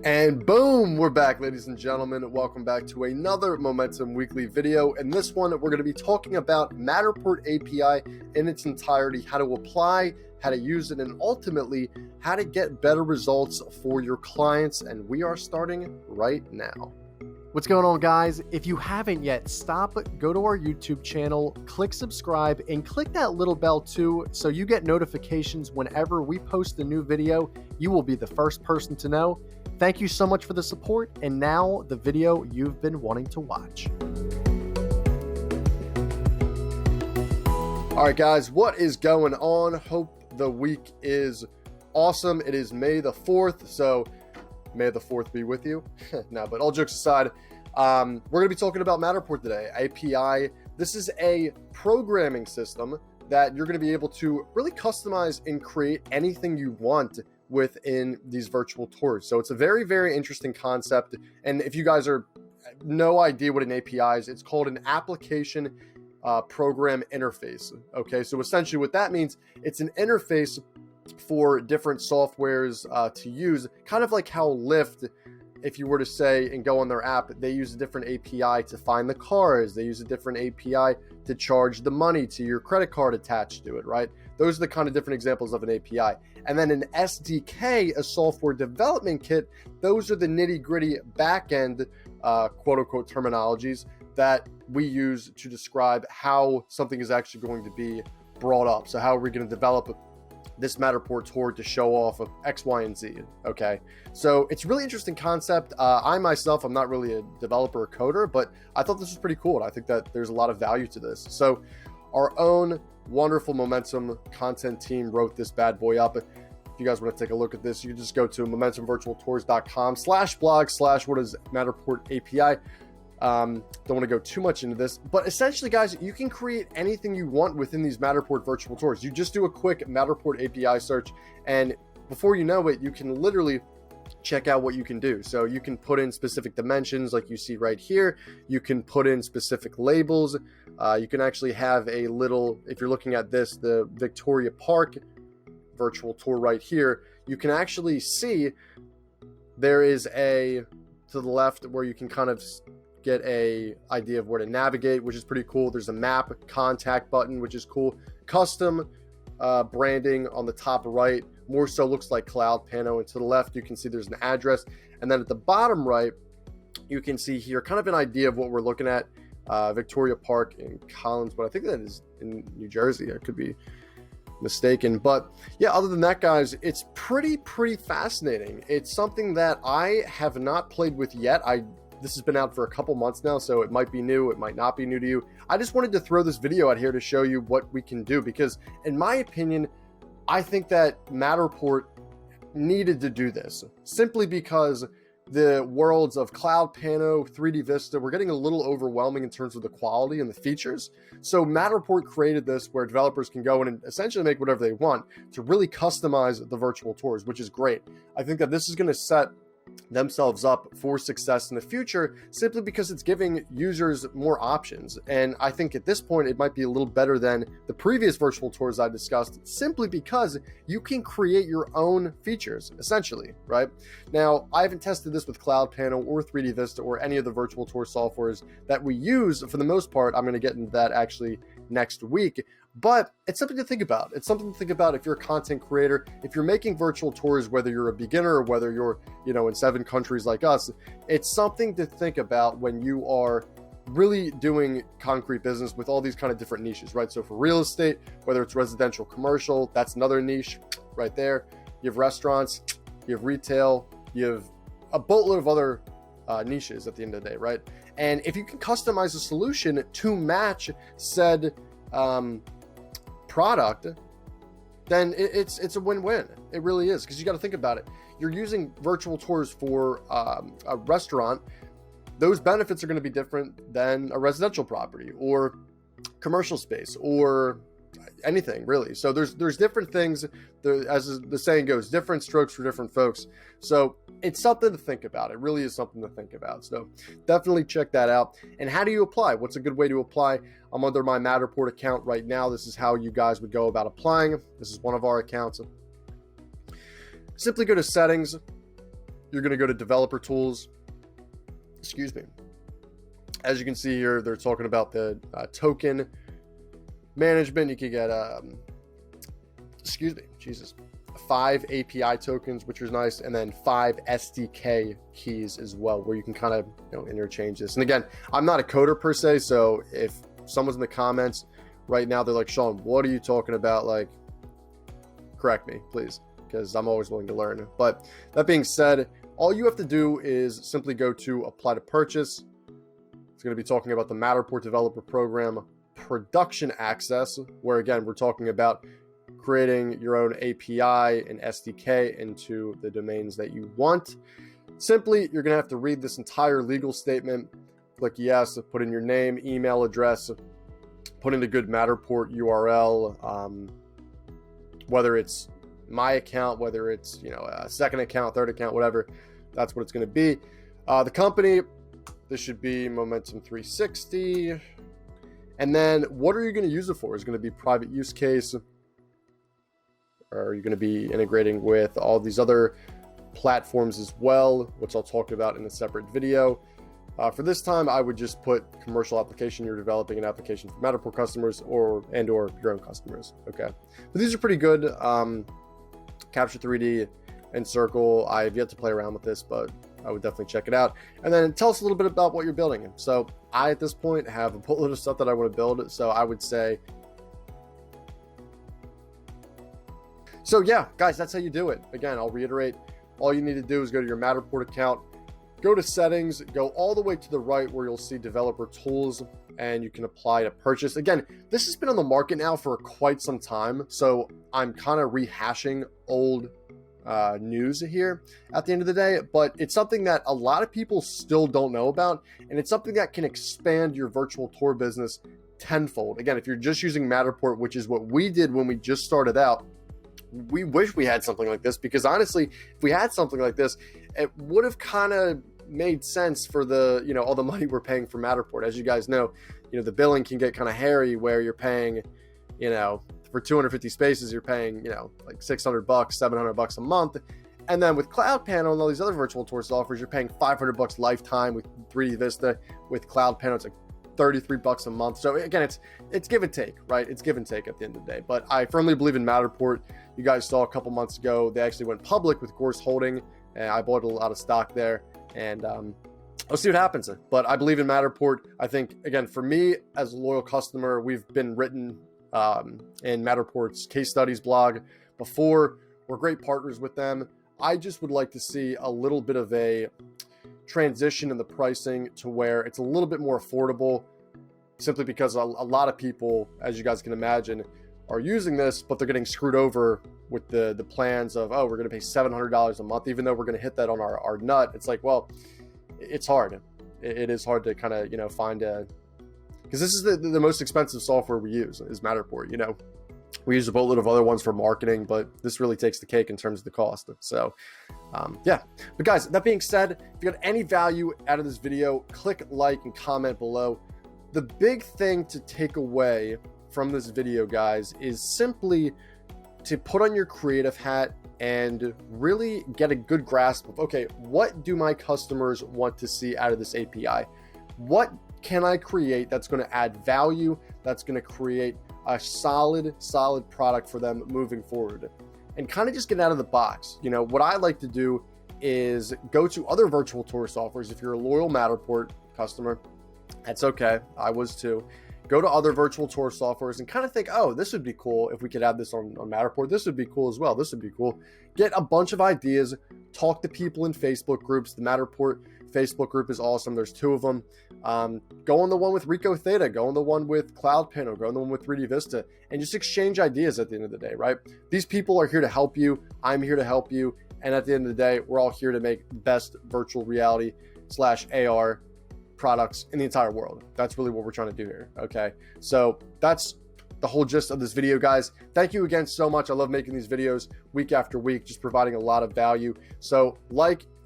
And boom, we're back, ladies and gentlemen. Welcome back to another Momentum Weekly video. In this one, we're going to be talking about Matterport API in its entirety, how to apply, how to use it, and ultimately how to get better results for your clients. And we are starting right now. What's going on, guys? If you haven't yet, stop, go to our YouTube channel, click subscribe, and click that little bell too, so you get notifications whenever we post a new video. You will be the first person to know. Thank you so much for the support, and now the video you've been wanting to watch. All right, guys, what is going on? Hope the week is awesome. It is May the 4th, so May the 4th be with you. No, but all jokes aside, we're going to be talking about Matterport today, API. This is a programming system that you're going to be able to really customize and create anything you want within these virtual tours. So it's a very, very interesting concept. And if you guys are no idea what an API is, it's called an application program interface. Okay, so essentially what that means, it's an interface for different softwares to use, kind of like how Lyft, if you were to say and go on their app, they use a different API to find the cars. They use a different API to charge the money to your credit card attached to it, right? Those are the kind of different examples of an API. And then an SDK, a software development kit, those are the nitty-gritty back-end, quote-unquote, terminologies that we use to describe how something is actually going to be brought up. So how are we going to develop this Matterport tour to show off of X, Y, and Z, okay? So it's a really interesting concept. I myself, I'm not really a developer or coder, but I thought this was pretty cool. And I think that there's a lot of value to this. So our own wonderful Momentum content team wrote this bad boy up. If you guys want to take a look at this, you can just go to momentumvirtualtours.com/blog/what is Matterport API. Don't want to go too much into this, but essentially, guys, you can create anything you want within these Matterport virtual tours. You just do a quick Matterport API search, and before you know it, you can literally check out what you can do. So you can put in specific dimensions like you see right here. You can put in specific labels. You can actually have a little, if you're looking at this, the Victoria Park virtual tour right here, you can actually see there is a, to the left where you can kind of get a idea of where to navigate, which is pretty cool. There's a map contact button, which is cool. Custom branding on the top right, more so looks like Cloud Pano. And to the left, you can see there's an address. And then at the bottom right, you can see here kind of an idea of what we're looking at. Victoria Park in Collins, but I think that is in New Jersey. I could be mistaken. But yeah, other than that, guys, it's pretty fascinating. It's something that I have not played with yet. This has been out for a couple months now, so it might be new, it might not be new to you. I just wanted to throw this video out here to show you what we can do, because in my opinion, I think that Matterport needed to do this simply because the worlds of Cloud Pano, 3D Vista, were getting a little overwhelming in terms of the quality and the features. So Matterport created this where developers can go in and essentially make whatever they want to really customize the virtual tours, which is great. I think that this is going to set themselves up for success in the future simply because it's giving users more options. And I think at this point it might be a little better than the previous virtual tours I discussed, simply because you can create your own features essentially, right? Now, I haven't tested this with Cloud Pano or 3D Vista or any of the virtual tour softwares that we use. For the most part, I'm going to get into that actually next week. But it's something to think about. It's something to think about if you're a content creator, if you're making virtual tours, whether you're a beginner or whether you're, in 7 countries like us. It's something to think about when you are really doing concrete business with all these kind of different niches, right? So for real estate, whether it's residential, commercial, that's another niche right there. You have restaurants, you have retail, you have a boatload of other niches at the end of the day, right? And if you can customize a solution to match said product, then it's a win-win. It really is, because you got to think about it. You're using virtual tours for a restaurant. Those benefits are going to be different than a residential property or commercial space or anything really. So there's different things. As the saying goes, different strokes for different folks. So it's something to think about. It really is something to think about. So definitely check that out. And how do you apply? What's a good way to apply? I'm under my Matterport account right now. This is how you guys would go about applying. This is one of our accounts. Simply go to settings, you're going to go to developer tools. Excuse me. As you can see here, they're talking about the token management. You can get, 5 API tokens, which is nice, and then 5 SDK keys as well, where you can kind of interchange this. And again, I'm not a coder per se, so if someone's in the comments right now, they're like, Sean, what are you talking about? Like, correct me, please, because I'm always willing to learn. But that being said, all you have to do is simply go to apply to purchase. It's going to be talking about the Matterport Developer Program production access, where again, we're talking about creating your own API and SDK into the domains that you want. Simply, you're going to have to read this entire legal statement, click yes, put in your name, email address, put in a good Matterport URL, whether it's my account, whether it's a second account, third account, whatever, that's what it's going to be. The company, this should be Momentum 360. And then what are you going to use it for? Is it going to be private use case? Or are you going to be integrating with all these other platforms as well, which I'll talk about in a separate video. For this time, I would just put commercial application. You're developing an application for Matterport customers or your own customers. Okay, but these are pretty good. Capture 3D and Circle. I've yet to play around with this, but I would definitely check it out. And then tell us a little bit about what you're building. So I, at this point, have a boatload of stuff that I want to build. So I would say, so yeah, guys, that's how you do it. Again, I'll reiterate, all you need to do is go to your Matterport account, go to settings, go all the way to the right where you'll see developer tools, and you can apply to purchase. Again, this has been on the market now for quite some time, so I'm kind of rehashing old news here at the end of the day, but it's something that a lot of people still don't know about, and it's something that can expand your virtual tour business tenfold. Again, if you're just using Matterport, which is what we did when we just started out, we wish we had something like this, because honestly, if we had something like this, it would have kind of made sense for the, all the money we're paying for Matterport. As you guys know, the billing can get kind of hairy where you're paying, for 250 spaces, you're paying, like $600, $700 a month. And then with Cloud Panel and all these other virtual tour softwares, you're paying $500 lifetime. With 3D Vista, with Cloud Panel, it's like $33 a month. So again, it's give and take, right? It's give and take at the end of the day. But I firmly believe in Matterport. You guys saw a couple months ago, they actually went public with Gorse Holding, and I bought a lot of stock there, and I'll see what happens. But I believe in Matterport. I think, again, for me as a loyal customer, we've been written in Matterport's case studies blog before. We're great partners with them. I just would like to see a little bit of a transition in the pricing to where it's a little bit more affordable, simply because a lot of people, as you guys can imagine, are using this, but they're getting screwed over with the plans of, oh, we're going to pay $700 a month, even though we're going to hit that on our nut. It's like, well, it's hard. It is hard to kind of, find a, because this is the most expensive software we use is Matterport. We use a boatload of other ones for marketing, but this really takes the cake in terms of the cost. So yeah, but guys, that being said, if you got any value out of this video, click like and comment below. The big thing to take away from this video, guys, is simply to put on your creative hat and really get a good grasp of, okay, what do my customers want to see out of this API? What can I create that's going to add value, that's going to create a solid product for them moving forward? And kind of just get out of the box. What I like to do is go to other virtual tour softwares. If you're a loyal Matterport customer, that's okay. I was too. Go to other virtual tour softwares and kind of think, oh, this would be cool if we could add this on Matterport. This would be cool as well. This would be cool. Get a bunch of ideas. Talk to people in Facebook groups. The Matterport Facebook group is awesome. There's 2 of them. Go on the one with Rico Theta. Go on the one with Cloud Panel. Go on the one with 3D Vista. And just exchange ideas at the end of the day, right? These people are here to help you. I'm here to help you. And at the end of the day, we're all here to make the best virtual reality / AR products in the entire world. That's really what we're trying to do here. Okay, so that's the whole gist of this video, guys. Thank you again so much. I love making these videos week after week, just providing a lot of value. So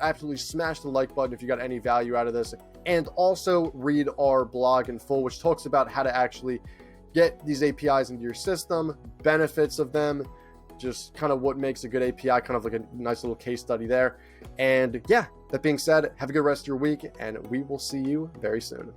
absolutely smash the like button if you got any value out of this, and also read our blog in full, which talks about how to actually get these APIs into your system, benefits of them, just kind of what makes a good API, kind of like a nice little case study there. And yeah, that being said, have a good rest of your week, and we will see you very soon.